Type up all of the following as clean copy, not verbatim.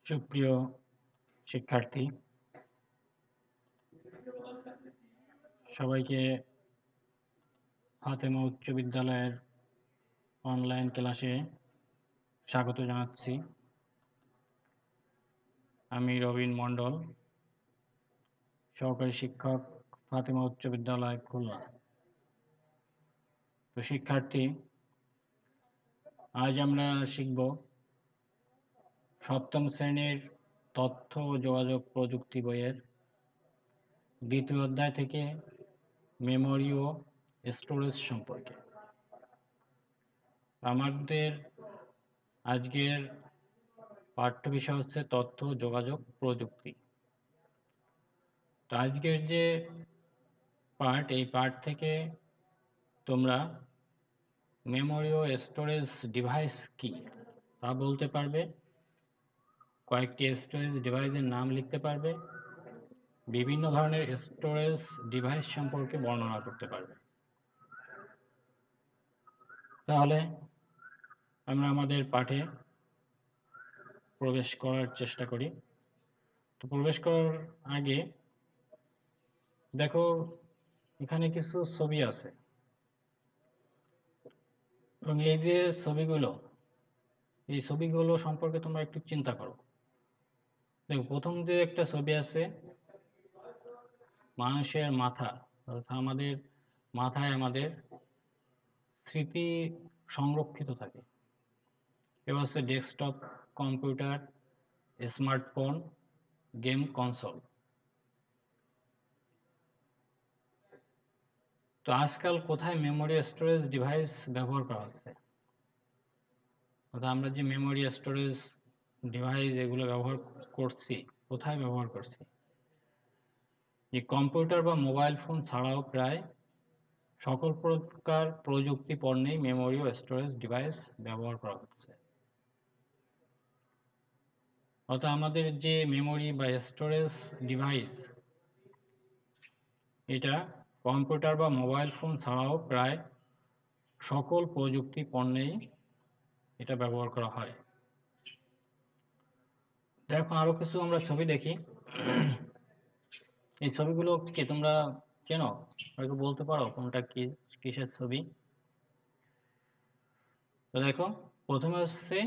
সুপ্রিয় শিক্ষার্থী, সবাইকে ফাতেমা উচ্চ বিদ্যালয়ের অনলাইন ক্লাসে স্বাগত জানাচ্ছি। আমি রবিন মণ্ডল, সহকারী শিক্ষক, ফাতেমা উচ্চ বিদ্যালয়, খুলনা। তো শিক্ষার্থী, আজ আমরা শিখব সপ্তম শ্রেণীর তথ্য ও যোগাযোগ প্রযুক্তি বইয়ের দ্বিতীয় অধ্যায় থেকে মেমোরি ও স্টোরেজ সম্পর্কে। আমাদের আজকের পাঠ্য বিষয় হচ্ছে তথ্য ও যোগাযোগ প্রযুক্তি। তো আজকের যে পার্ট, এই পার্ট থেকে তোমরা মেমোরি ও স্টোরেজ ডিভাইস কি তা বলতে পারবে, কয়েকটি স্টোরেজ ডিভাইসের নাম লিখতে পারবে, বিভিন্ন ধরনের স্টোরেজ ডিভাইস সম্পর্কে বর্ণনা করতে পারবে। তাহলে আমরা আমাদের পাঠে প্রবেশ করার চেষ্টা করি। তো প্রবেশ করার আগে দেখো, এখানে কিছু ছবি আছে এবং এই যে ছবিগুলো, এই ছবিগুলো সম্পর্কে তোমরা একটু চিন্তা করো। দেখো, প্রথম যে একটা ছবি আছে, মানুষের মাথা, অর্থাৎ আমাদের মাথায় আমাদের স্মৃতি সংরক্ষিত থাকে। এবার হচ্ছে desktop computer, smartphone, game console. তো আজকাল কোথায় মেমোরি স্টোরেজ ডিভাইস ব্যবহার করা হচ্ছে? অর্থাৎ আমরা যে মেমোরি স্টোরেজ ডিভাইস এগুলো ব্যবহার করছি, কোথায় ব্যবহার করছি? যে কম্পিউটার বা মোবাইল ফোন ছাড়াও প্রায় সকল প্রকার প্রযুক্তি পণ্যেই মেমোরি ও স্টোরেজ ডিভাইস ব্যবহার করা হচ্ছে। অর্থাৎ আমাদের যে মেমোরি বা স্টোরেজ ডিভাইস, এটা কম্পিউটার বা মোবাইল ফোন ছাড়াও প্রায় সকল প্রযুক্তি পণ্যেই এটা ব্যবহার করা হয়। এখন আরো কিছু আমরা ছবি দেখি। এই ছবিগুলো কি তোমরা চেনো? একটু বলতে পারো কোনটা কি, কিসের ছবি? তো দেখো, প্রথমে হচ্ছে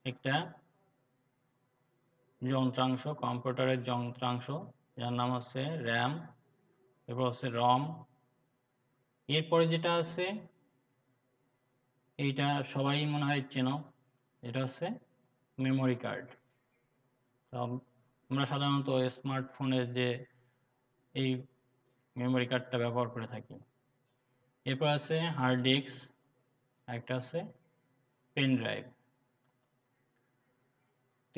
একটা যন্ত্রাংশ, কম্পিউটারের যন্ত্রাংশ, যার নাম হচ্ছে র্যাম। এরপর হচ্ছে রম। এরপরে যেটা আছে, এইটা সবাই মনে হয় চেনো, এটা হচ্ছে মেমোরি কার্ড। আমরা সাধারণত স্মার্টফোনের যে এই মেমোরি কার্ডটা ব্যবহার করে থাকি। এরপর আছে হার্ড ডিস্ক, একটা আছে পেন ড্রাইভ। তো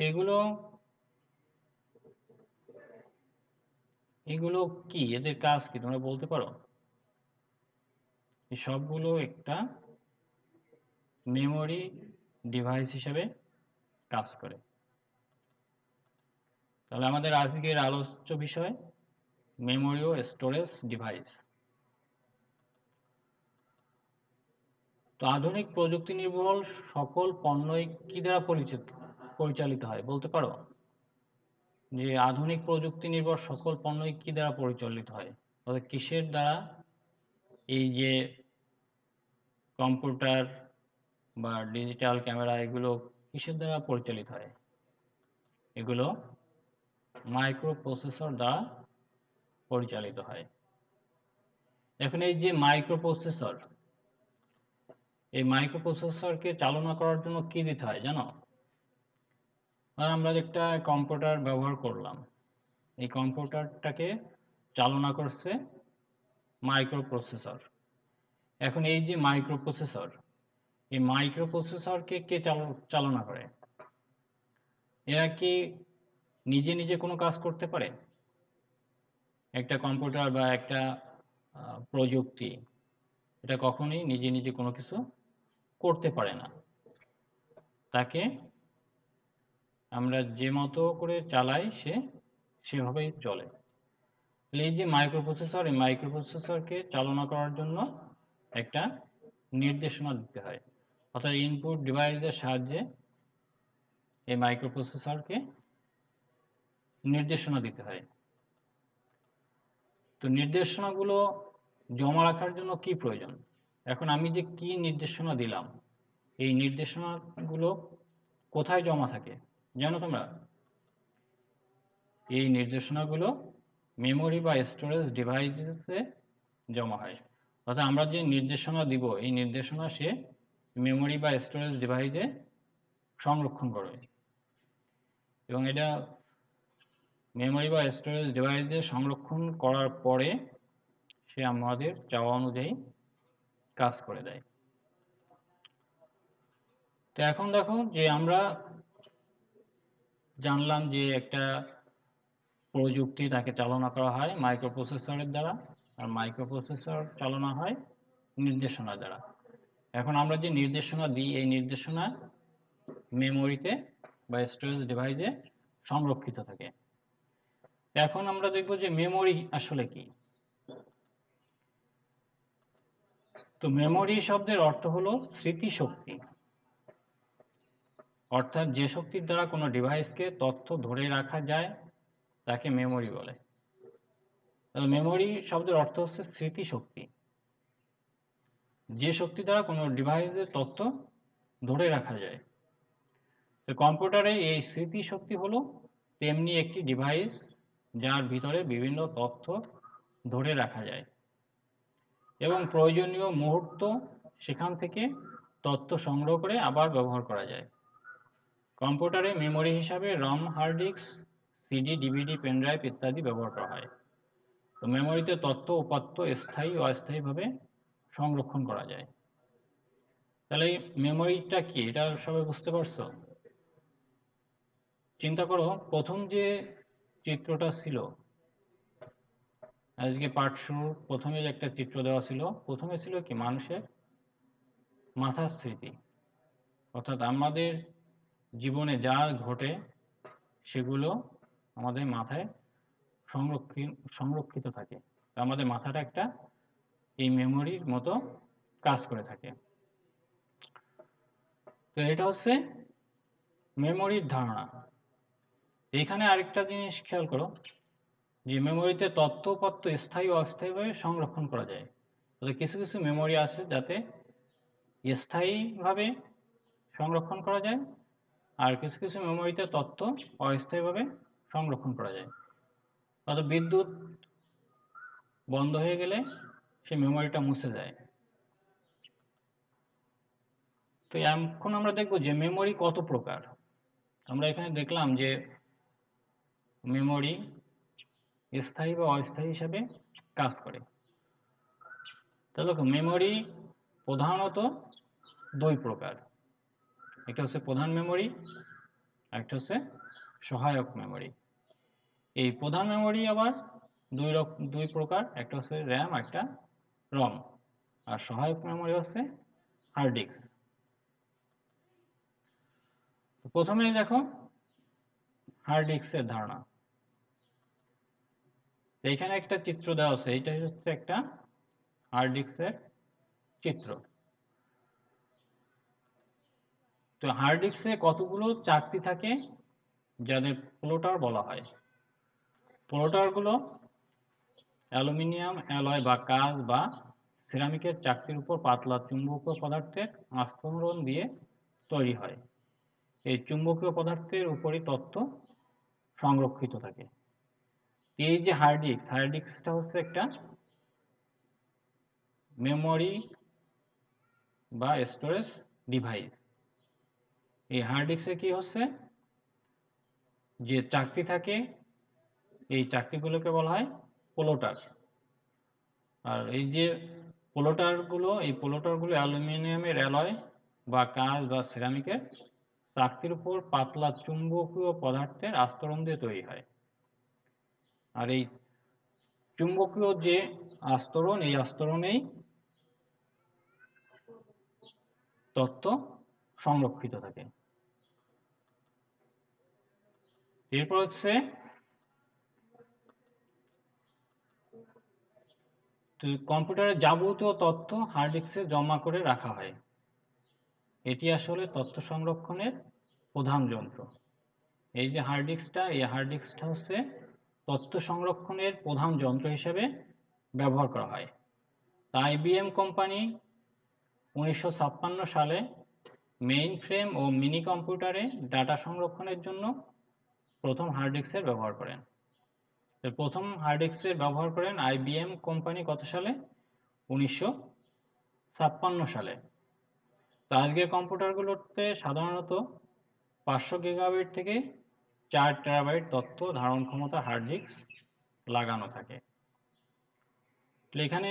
এগুলো কি, এদের কাজ কি তোমরা বলতে পারো? এই সবগুলো একটা মেমোরি ডিভাইস হিসেবে কাজ করে। তাহলে আমাদের আজকের আলোচ্য বিষয় মেমোরি ও স্টোরেজ ডিভাইস। তো আধুনিক প্রযুক্তি নির্ভর সকল পণ্যই কি দ্বারা পরিচালিত হয় বলতে পারো? যে আধুনিক প্রযুক্তি নির্ভর সকল পণ্যই কি দ্বারা পরিচালিত হয়, অর্থাৎ কিসের দ্বারা এই যে কম্পিউটার বা ডিজিটাল ক্যামেরা, এগুলো কিসের দ্বারা পরিচালিত হয়? এগুলো মাইক্রো প্রসেসর দ্বারা পরিচালিত হয়। এখন এই যে মাইক্রো প্রসেসর, এই মাইক্রো প্রসেসরকে চালনা করার জন্য কি দিতে হয় জানো? আর আমরা একটা কম্পিউটার ব্যবহার করলাম, এই কম্পিউটারটাকে চালনা করছে মাইক্রো প্রসেসর। এখন এই যে মাইক্রো প্রসেসর, এই মাইক্রো প্রসেসরকে কে চালনা করে? এরা কি নিজে নিজে কোনো কাজ করতে পারে? একটা কম্পিউটার বা একটা প্রযুক্তি, এটা কখনোই নিজে নিজে কোনো কিছু করতে পারে না। তাকে আমরা যে মতো করে চালাই, সে সেভাবেই চলে। এই যে মাইক্রো প্রসেসর, এই মাইক্রো প্রসেসরকে চালনা করার জন্য একটা নির্দেশনা দিতে হয়, অর্থাৎ ইনপুট ডিভাইসের সাহায্যে এই মাইক্রোপ্রসেসরকে নির্দেশনা দিতে হয়। তো নির্দেশনাগুলো জমা রাখার জন্য কি প্রয়োজন? এখন আমি যে কি নির্দেশনা দিলাম, এই নির্দেশনাগুলো কোথায় জমা থাকে জানো তোমরা? এই নির্দেশনাগুলো মেমোরি বা স্টোরেজ ডিভাইসে জমা হয়। অর্থাৎ আমরা যে নির্দেশনা দিব, এই নির্দেশনা সে মেমোরি বা স্টোরেজ ডিভাইসে সংরক্ষণ করবে, এবং এটা মেমোরি বা স্টোরেজ ডিভাইসে সংরক্ষণ করার পরে সে আমাদের চাওয়া অনুযায়ী কাজ করে দেয়। তো এখন দেখো যে আমরা জানলাম যে একটা প্রযুক্তি তাকে চালনা করা হয় মাইক্রোপ্রসেসরের দ্বারা, আর মাইক্রোপ্রসেসর চালনা হয় নির্দেশনা দ্বারা। এখন আমরা যে নির্দেশনা দিই, এই নির্দেশনা মেমোরিতে বা স্টোরেজ ডিভাইসে সংরক্ষিত থাকে। এখন আমরা দেখব যে মেমোরি আসলে কি। তো মেমোরি শব্দের অর্থ হলো স্মৃতিশক্তি, অর্থাৎ যে শক্তির দ্বারা কোনো ডিভাইসকে তথ্য ধরে রাখা যায় তাকে মেমোরি বলে। তাহলে মেমোরি শব্দের অর্থ হচ্ছে স্মৃতিশক্তি, যে শক্তি দ্বারা কোনো ডিভাইসের তথ্য ধরে রাখা যায়। তো কম্পিউটারে এই স্মৃতিশক্তি হলো তেমনি একটি ডিভাইস যার ভিতরে বিভিন্ন তথ্য ধরে রাখা যায় এবং প্রয়োজনীয় মুহূর্ত সেখান থেকে তথ্য সংগ্রহ করে আবার ব্যবহার করা যায়। কম্পিউটারে মেমোরি হিসাবে ROM, hard disk, CD, DVD, pen drive ইত্যাদি ব্যবহার করা হয়। তো মেমোরিতে তথ্য উপাত্ত স্থায়ী ও অস্থায়ীভাবে সংরক্ষণ করা যায়। তাহলে মেমোরিটা কি, এটা সবাই বুঝতে পারছো? চিন্তা করো, প্রথম যে চিত্রটা ছিল, আজকে পাঠ শুরুর প্রথমে যে একটা চিত্র দেওয়া ছিল, প্রথমে ছিল কি মানুষের মাথার স্মৃতি, অর্থাৎ আমাদের জীবনে যা ঘটে সেগুলো আমাদের মাথায় সংরক্ষিত থাকে। আমাদের মাথাটা একটা এই মেমোরির মতো কাজ করে থাকে। তো এটা হচ্ছে মেমোরির ধারণা। এখানে আরেকটা জিনিস খেয়াল করো যে মেমোরিতে তথ্য উপাত্ত স্থায়ী ও অস্থায়ীভাবে সংরক্ষণ করা যায়। তবে কিছু কিছু মেমোরি আছে যাতে স্থায়ীভাবে সংরক্ষণ করা যায়, আর কিছু কিছু মেমোরিতে তথ্য অস্থায়ীভাবে সংরক্ষণ করা যায়। অর্থাৎ বিদ্যুৎ বন্ধ হয়ে গেলে সেই মেমোরিটা মুছে যায়। তো এখন আমরা দেখব যে মেমোরি কত প্রকার। আমরা এখানে দেখলাম যে মেমোরি স্থায়ী বা অস্থায়ী হিসাবে কাজ করে। তাহলে দেখো মেমোরি প্রধানত দুই প্রকার, একটা হচ্ছে প্রধান মেমোরি, একটা হচ্ছে সহায়ক মেমোরি। এই প্রধান মেমোরি আবার দুই প্রকার, একটা হচ্ছে র্যাম, একটা রম। আর সহায়ক মেমোরি হচ্ছে হার্ড ডিস্ক। প্রথমে দেখো হার্ড ডিস্কের ধারণা। এইখানে একটা চিত্র দেওয়া আছে, এইটা হচ্ছে একটা হার্ড ডিস্কের চিত্র। তো হার্ড ডিস্কে কতগুলো চাকতি থাকে যাদের ফ্লোটার বলা হয়। ফ্লোটারগুলো অ্যালুমিনিয়াম অ্যালয় বা কাঁচ বা সিরামিকের চাকতির উপর পাতলা চুম্বকীয় পদার্থের আস্তরণ দিয়ে তৈরি হয়। এই চুম্বকীয় পদার্থের উপরই তথ্য সংরক্ষিত থাকে। এই যে হার্ড ডিস্কটা হচ্ছে একটা মেমোরি বা স্টোরেজ ডিভাইস। এই হার্ড ডিস্কে কি হচ্ছে যে চাকতি থাকে, এই চাকতিগুলোকে বলা হয় ফ্লোটার। আর এই যে ফ্লোটারগুলো অ্যালুমিনিয়ামের অ্যালয় বা কাঁচ বা সিরামিকের চাকতির উপর পাতলা চুম্বকীয় পদার্থের আস্তরণ দিয়ে তৈরি হয়। আর এই চুম্বকীয় যে আস্তরণ, এই আস্তরণেই তথ্য সংরক্ষিত থাকে। এরপর হচ্ছে কম্পিউটারের যাবতীয় তথ্য হার্ড ডিস্কে জমা করে রাখা হয়। এটি আসলে তথ্য সংরক্ষণের প্রধান যন্ত্র। এই যে হার্ড ডিস্কটা, এই হার্ড ডিস্কটা হচ্ছে তথ্য সংরক্ষণের প্রধান যন্ত্র হিসেবে ব্যবহার করা হয়। আইবিএম কোম্পানি 1956 সালে মেইন ফ্রেম ও মিনি কম্পিউটারে ডাটা সংরক্ষণের জন্য প্রথম হার্ড ডিস্কের ব্যবহার করেন। প্রথম হার্ড ডিস্কের ব্যবহার করেন আইবিএম কোম্পানি কত সালে? 1956 সালে। তো আজকের কম্পিউটারগুলোতে সাধারণত 500 গিগাবাইট থেকে 4 টেরাবাইট তথ্য ধারণ ক্ষমতা হার্ড ডিস্ক লাগানো থাকে। এখানে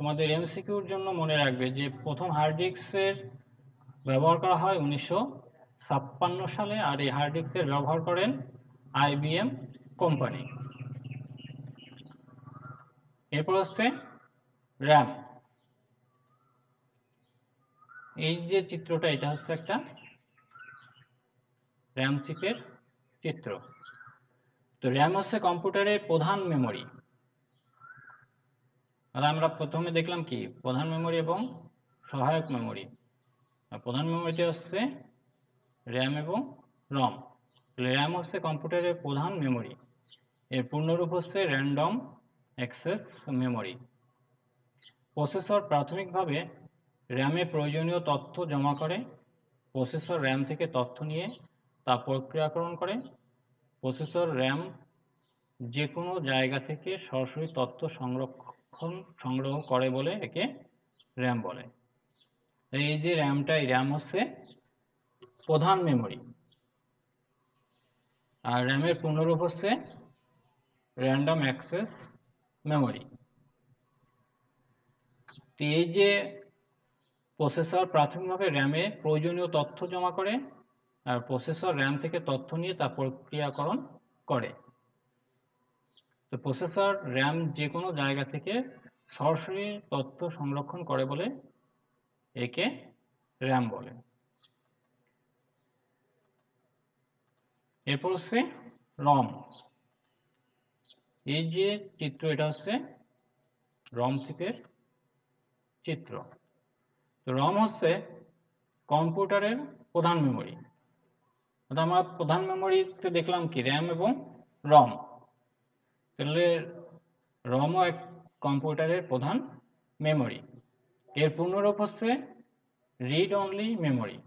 তোমাদের এমসিকিউর জন্য মনে রাখবে যে প্রথম হার্ড ডিস্কের ব্যবহার করা হয় 1956 সালে, আর এই হার্ড ডিস্কের ব্যবহার করেন আইবিএম কোম্পানি। এরপর হচ্ছে র্যাম। এই যে চিত্রটা, এটা হচ্ছে একটা র্যাম চিপের চিত্র। তো র্যাম হচ্ছে কম্পিউটারের প্রধান মেমোরি। আর আমরা প্রথমে দেখলাম কি প্রধান মেমোরি এবং সহায়ক মেমোরি। প্রধান মেমোরিটি হচ্ছে র্যাম এবং রম। র্যাম হচ্ছে কম্পিউটারের প্রধান মেমোরি। এর পূর্ণরূপ হচ্ছে র্যান্ডম অ্যাক্সেস মেমোরি। প্রসেসর প্রাথমিকভাবে র্যামে প্রয়োজনীয় তথ্য জমা করে। প্রসেসর র্যাম থেকে তথ্য নিয়ে তা প্রক্রিয়াকরণ করে। প্রসেসর র্যাম যে কোনো জায়গা থেকে সরাসরি তথ্য সংগ্রহ করে বলে একে র্যাম বলে। এই যে র্যামটা, এই র্যাম হচ্ছে প্রধান মেমোরি। আর র্যামের পূর্ণরূপ হচ্ছে র্যান্ডম অ্যাক্সেস মেমোরি। তো এই যে প্রসেসর প্রাথমিকভাবে র্যামে প্রয়োজনীয় তথ্য জমা করে, আর প্রসেসর র্যাম থেকে তথ্য নিয়ে তা প্রক্রিয়াকরণ করে। তো প্রসেসর র্যাম যে কোনো জায়গা থেকে সরাসরি তথ্য সংরক্ষণ করে বলে একে র্যাম বলে। এরপর হচ্ছে রম। এই যে চিত্র, এটা হচ্ছে রম চিপের চিত্র। তো রম হচ্ছে কম্পিউটারের প্রধান মেমোরি। আমরা প্রধান মেমোরিতে দেখলাম কি র্যাম এবং রম। তাহলে রমও এক কম্পিউটারের প্রধান মেমোরি। এর পূর্ণরূপ হচ্ছে রিড অনলি মেমোরি।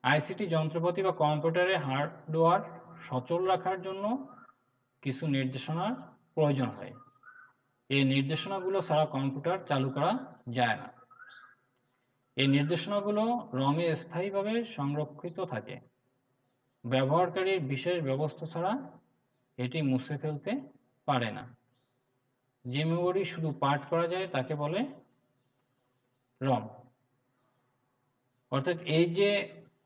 আইসিটি যন্ত্রপাতি বা কম্পিউটারের হার্ডওয়্যার সচল রাখার জন্য কিছু নির্দেশনার প্রয়োজন হয়। এই নির্দেশনাগুলো ছাড়া কম্পিউটার চালু করা যায় না। এই নির্দেশনাগুলো রমে স্থায়ীভাবে সংরক্ষিত থাকে। ব্যবহারকারীর বিশেষ ব্যবস্থা ছাড়া এটি মুছে ফেলতে পারে না। যে মেমোরি শুধু পাঠ করা যায় তাকে বলে রম। অর্থাৎ এই যে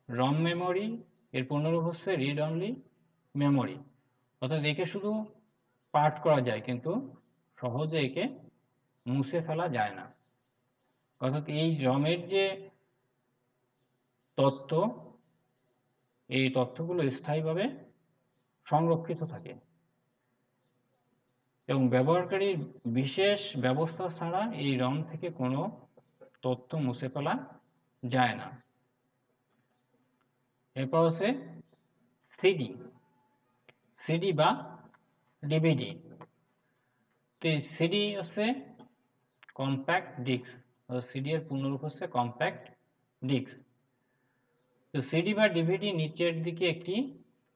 রম মেমোরি, এর পূর্ণরূপ হচ্ছে রিড অনলি মেমোরি। অর্থাৎ একে শুধু পাঠ করা যায়, কিন্তু সহজে একে মুছে ফেলা যায় না। অর্থাৎ এই রমের যে তথ্য, এই তথ্যগুলো স্থায়ীভাবে সংরক্ষিত থাকে এবং ব্যবহারকারীর বিশেষ ব্যবস্থা ছাড়া এই রম থেকে কোনো তথ্য মুছে ফেলা যায় না। এরপর হচ্ছে সিডি। সিডি বা ডিভিডি। তো সিডি হচ্ছে কম্প্যাক্ট ডিস্ক। সিডি এর পূর্ণরূপ হচ্ছে কম্প্যাক্ট ডিস্ক। তো সিডি বা ডিভিডি নিচের দিকে একটি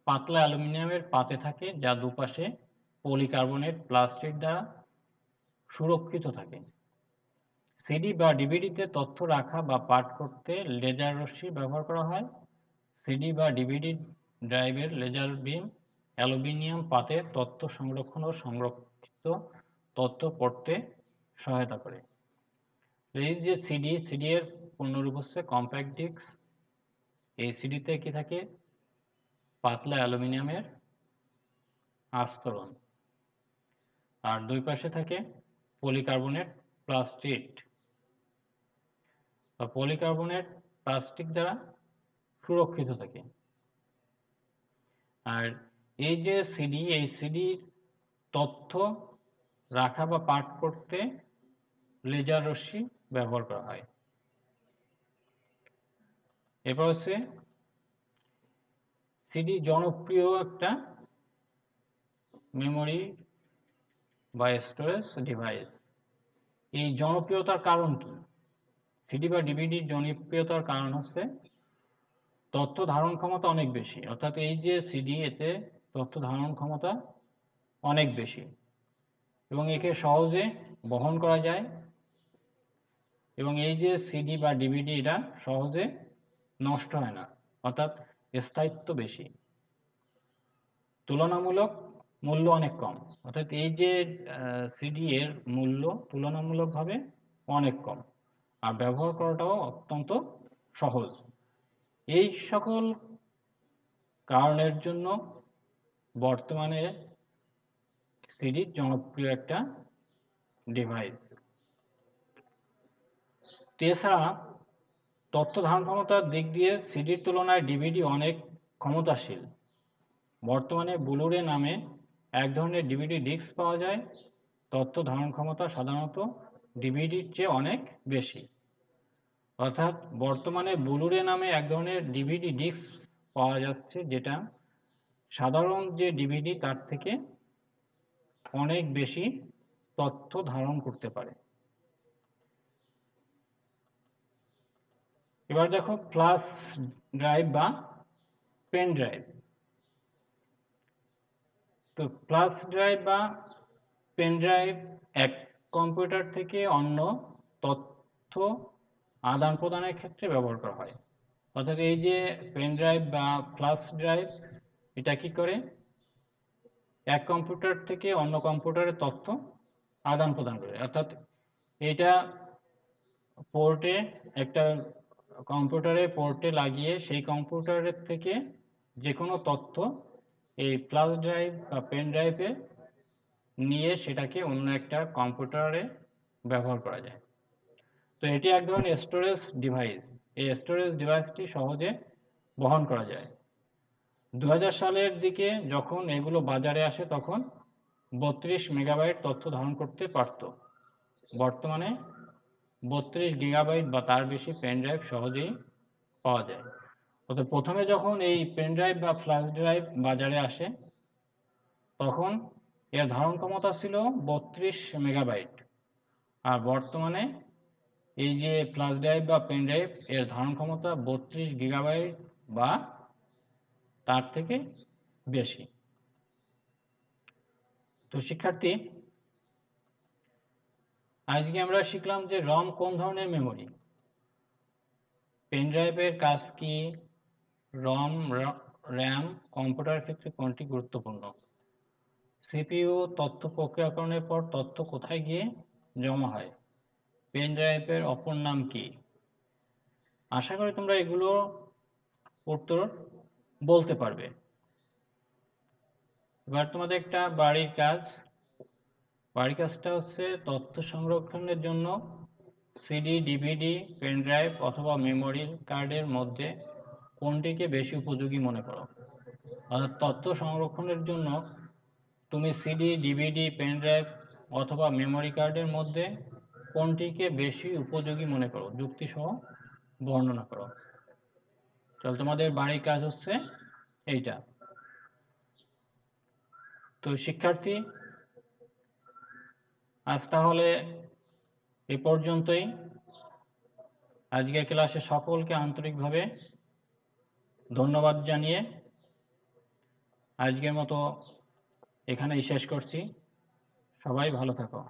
পাতলা অ্যালুমিনিয়ামের পাতে থাকে, যা দুপাশে পলিকার্বনেট প্লাস্টিক দ্বারা সুরক্ষিত থাকে। সিডি বা ডিভিডিতে তথ্য রাখা বা পাঠ করতে লেজার রশ্মি ব্যবহার করা হয়। সিডি বা ডিভিডি ড্রাইভের লেজার বিম অ্যালুমিনিয়াম পাতে তথ্য সংরক্ষণ ও সংরক্ষিত তথ্য পড়তে সহায়তা করে। এই যে সিডি, সিডি এর পূর্ণরূপ হচ্ছে কম্প্যাক্ট ডিস্ক। এই সিডিতে কি থাকে? পাতলা অ্যালুমিনিয়ামের আস্তরণ, আর দুই পাশে থাকে পলিকার্বনেট প্লাস্টিক বা পলিকার্বনেট প্লাস্টিক দ্বারা সুরক্ষিত থাকে। আর এই যে সিডি, এই সিডির তথ্য রাখা বা পাঠ করতে লেজার রশ্মি ব্যবহার করা হয়। এরপর হচ্ছে সিডি জনপ্রিয় একটা মেমোরি বা স্টোরেজ ডিভাইস। এই জনপ্রিয়তার কারণ কি? সিডি বা ডিভিডির জনপ্রিয়তার কারণ হচ্ছে তথ্য ধারণ ক্ষমতা অনেক বেশি। অর্থাৎ এই যে সিডি, এতে তথ্য ধারণ ক্ষমতা অনেক বেশি এবং একে সহজে বহন করা যায়। এবং এই যে সিডি বা ডিভিডি, এটা সহজে নষ্ট হয় না, অর্থাৎ স্থায়িত্ব বেশি। তুলনামূলক মূল্য অনেক কম, অর্থাৎ এই যে সিডি এর মূল্য তুলনামূলকভাবে অনেক কম, আর ব্যবহার করাটাও অত্যন্ত সহজ। এই সকল কারণের জন্য বর্তমানে সিডি জনপ্রিয় একটা ডিভাইস। এছাড়া তথ্য ধারণ ক্ষমতার দিক দিয়ে সিডির তুলনায় ডিভিডি অনেক ক্ষমতাশীল। বর্তমানে ব্লু-রে নামে এক ধরনের ডিভিডি ডিস্ক পাওয়া যায়। তথ্য ধারণ ক্ষমতা সাধারণত ডিভিডির চেয়ে অনেক বেশি। অর্থাৎ বর্তমানে ব্লু-রে নামে এক ধরনের ডিভিডি ডিস্ক পাওয়া যাচ্ছে, যেটা সাধারণ যে ডিভিডি তার থেকে অনেক বেশি তথ্য ধারণ করতে পারে। এবার দেখো ফ্ল্যাশ ড্রাইভ বা পেন ড্রাইভ। তো ফ্ল্যাশ ড্রাইভ বা পেন ড্রাইভ এক কম্পিউটার থেকে অন্য তথ্য আদান প্রদানের ক্ষেত্রে ব্যবহার করা হয়। অর্থাৎ এই যে পেন ড্রাইভ বা ফ্ল্যাশ ড্রাইভ, এটা কি করে? এক কম্পিউটার থেকে অন্য কম্পিউটারে তথ্য আদান প্রদান করে। অর্থাৎ এটা পোর্টে, একটা কম্পিউটারে পোর্টে লাগিয়ে সেই কম্পিউটারের থেকে যে কোনো তথ্য এই ফ্ল্যাশ ড্রাইভ বা পেন ড্রাইভে নিয়ে সেটাকে অন্য একটা কম্পিউটারে ব্যবহার করা যায়। তো এটি এক ধরনের স্টোরেজ ডিভাইস। এই স্টোরেজ ডিভাইসটি সহজে বহন করা যায়। 2000 সালের দিকে যখন এগুলো বাজারে আসে তখন 32 মেগাবাইট তথ্য ধারণ করতে পারত। বর্তমানে 32 গিগাবাইট বা তার বেশি পেন ড্রাইভ সহজেই পাওয়া যায়। অর্থাৎ প্রথমে যখন এই পেন ড্রাইভ বা ফ্ল্যাশ ড্রাইভ বাজারে আসে তখন এর ধারণ ক্ষমতা ছিল 32 মেগাবাইট, আর বর্তমানে এই যে ফ্ল্যাশ ড্রাইভ বা পেন ড্রাইভ, এর ধারণ ক্ষমতা 32 গিগাবাইট বা তার থেকে বেশি। তো শিক্ষার্থী, আজকে আমরা শিখলাম যে রম কোন ধরনের মেমোরি, পেন ড্রাইভের কাজ কি, রম র্যাম কম্পিউটারের ক্ষেত্রে কোনটি গুরুত্বপূর্ণ, সিপিইউ তথ্য প্রক্রিয়াকরণের পর তথ্য কোথায় গিয়ে জমা হয়, পেন ড্রাইভের অপর নাম কি। আশা করি তোমরা এগুলো উত্তর বলতে পারবে। এবার তোমাদের একটা বাড়ির কাজটা হচ্ছে তথ্য সংরক্ষণের জন্য সিডি, ডিভিডি, পেন ড্রাইভ অথবা মেমোরি কার্ডের মধ্যে কোনটিকে বেশি উপযোগী মনে করো। অর্থাৎ তথ্য সংরক্ষণের জন্য তুমি সিডি, ডিভিডি, পেন ড্রাইভ অথবা মেমোরি কার্ডের মধ্যে কোনটিকে বেশি উপযোগী মনে করো, যুক্তিসহ বর্ণনা করো। তাহলে তোমাদের বাড়ির কাজ হচ্ছে এইটা। তো শিক্ষার্থী, আজ তাহলে এ পর্যন্তই। আজকের ক্লাসে সকলকে আন্তরিকভাবে ধন্যবাদ জানিয়ে আজকের মতো এখানেই শেষ করছি। সবাই ভালো থাকো।